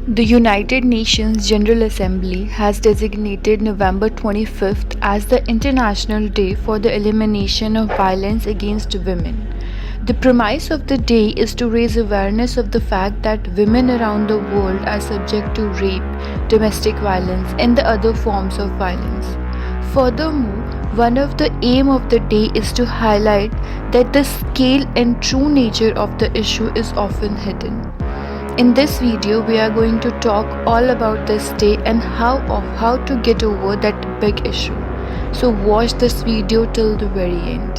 The United Nations General Assembly has designated November 25th as the International Day for the Elimination of Violence Against Women. The premise of the day is to raise awareness of the fact that women around the world are subject to rape, domestic violence, and the other forms of violence. Furthermore, one of the aim of the day is to highlight that the scale and true nature of the issue is often hidden. In this video, we are going to talk all about this day and how to get over that big issue. So watch this video till the very end.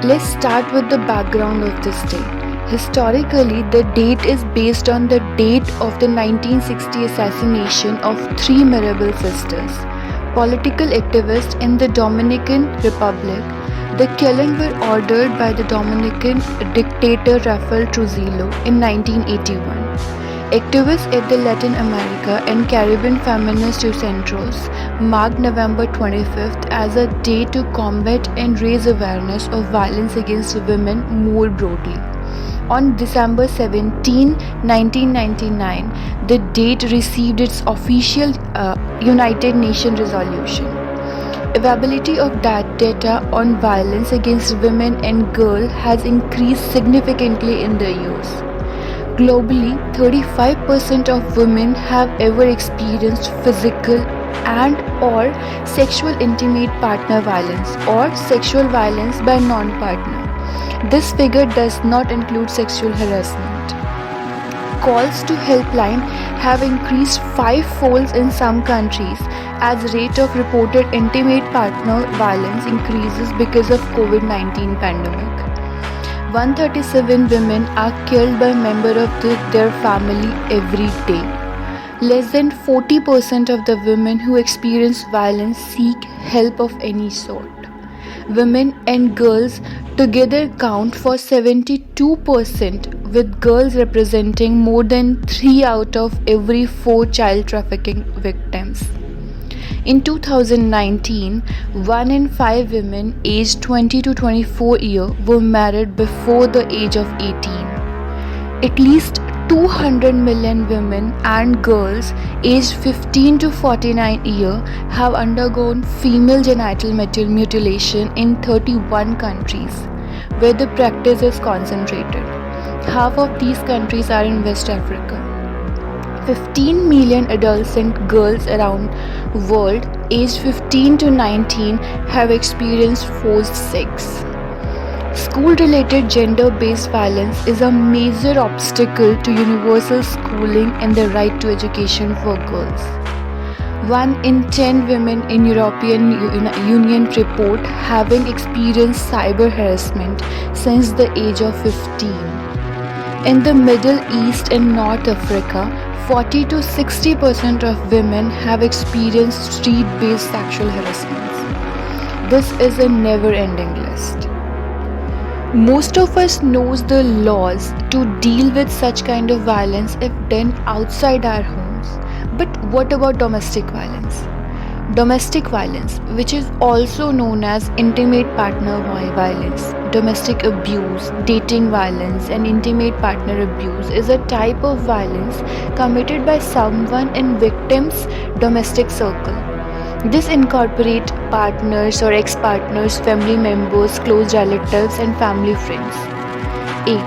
Let's start with the background of this day. Historically, the date is based on the date of the 1960 assassination of three Mirabal sisters, political activists in the Dominican Republic. The killings were ordered by the Dominican dictator Rafael Trujillo in 1981. Activists at the Latin America and Caribbean Feminist Centros marked November 25th as a day to combat and raise awareness of violence against women more broadly. On December 17, 1999, the date received its official United Nations resolution. Availability of that data on violence against women and girls has increased significantly in the years. Globally, 35% of women have ever experienced physical and or sexual intimate partner violence or sexual violence by non-partner. This figure does not include sexual harassment. Calls to helpline have increased five-fold in some countries as rate of reported intimate partner violence increases because of COVID-19 pandemic. 137 women are killed by member of their family every day. Less than 40% of the women who experience violence seek help of any sort. Women and girls together count for 72%, with girls representing more than 3 out of every 4 child trafficking victims. In 2019, 1 in 5 women aged 20 to 24 years were married before the age of 18. At least 200 million women and girls aged 15 to 49 years have undergone female genital mutilation in 31 countries, where the practice is concentrated. Half of these countries are in West Africa. 15 million adolescent girls around the world aged 15 to 19 have experienced forced sex. School-related gender-based violence is a major obstacle to universal schooling and the right to education for girls. 1 in 10 women in European Union report having experienced cyber harassment since the age of 15. In the Middle East and North Africa, 40 to 60% of women have experienced street-based sexual harassment. This is a never-ending list. Most of us knows the laws to deal with such kind of violence if done outside our homes. But what about domestic violence? Domestic violence, which is also known as intimate partner violence, domestic abuse, dating violence, and intimate partner abuse, is a type of violence committed by someone in victim's domestic circle. This incorporates partners or ex-partners, family members, close relatives, and family friends. A.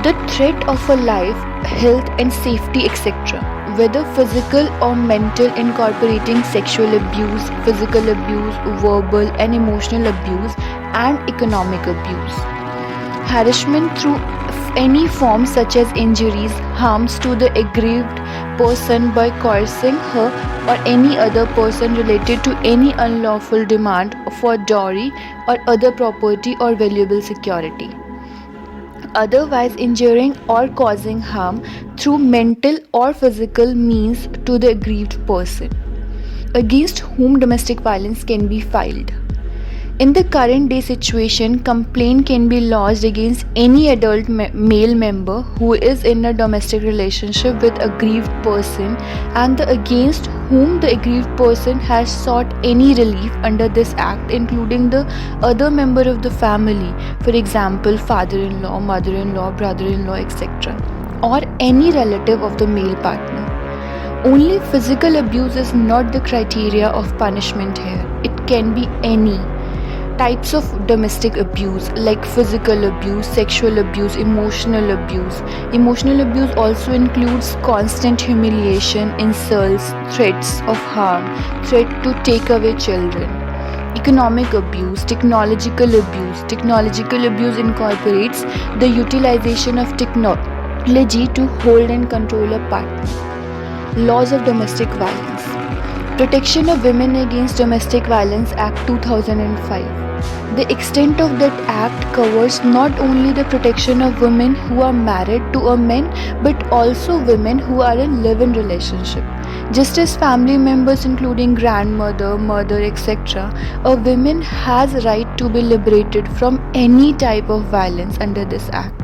The threat of a life, health, and safety, etc., whether physical or mental, incorporating sexual abuse, physical abuse, verbal and emotional abuse, and economic abuse. Harassment through any form such as injuries, harms to the aggrieved person by coercing her or any other person related to any unlawful demand for dowry or other property or valuable security. Otherwise injuring or causing harm through mental or physical means to the aggrieved person, against whom domestic violence can be filed. In the current day situation, complaint can be lodged against any adult male member who is in a domestic relationship with a aggrieved person and against whom the aggrieved person has sought any relief under this act, including the other member of the family, for example, father-in-law, mother-in-law, brother-in-law, etc., or any relative of the male partner. Only physical abuse is not the criteria of punishment here. It can be any types of domestic abuse like physical abuse, sexual abuse, emotional abuse. Emotional abuse also includes constant humiliation, insults, threats of harm, threat to take away children. Economic abuse, technological abuse. Technological abuse incorporates the utilization of technology to hold and control a partner. Laws of domestic violence. Protection of Women Against Domestic Violence Act 2005. The extent of that act covers not only the protection of women who are married to a man but also women who are in live-in relationship. Just as family members including grandmother, mother, etc., a woman has right to be liberated from any type of violence under this act.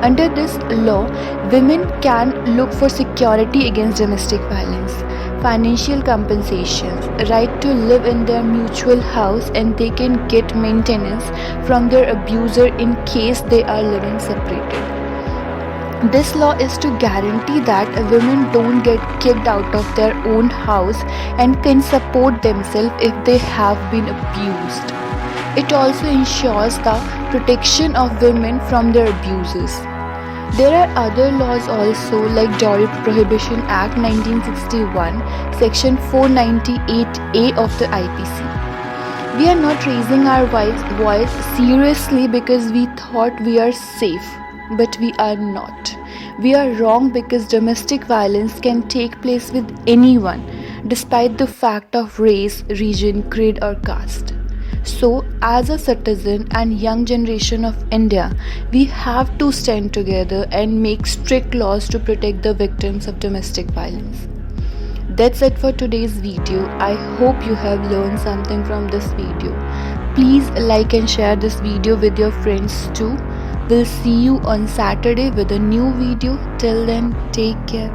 Under this law, women can look for security against domestic violence, financial compensations, right to live in their mutual house, and they can get maintenance from their abuser in case they are living separated. This law is to guarantee that women don't get kicked out of their own house and can support themselves if they have been abused. It also ensures the protection of women from their abusers. There are other laws also like Dowry Prohibition Act 1961, Section 498A of the IPC. We are not raising our voice seriously because we thought we are safe, but we are not. We are wrong because domestic violence can take place with anyone, despite the fact of race, region, creed, or caste. So, as a citizen and young generation of India, we have to stand together and make strict laws to protect the victims of domestic violence. That's it for today's video. I hope you have learned something from this video. Please like and share this video with your friends too. We'll see you on Saturday with a new video. Till then, take care.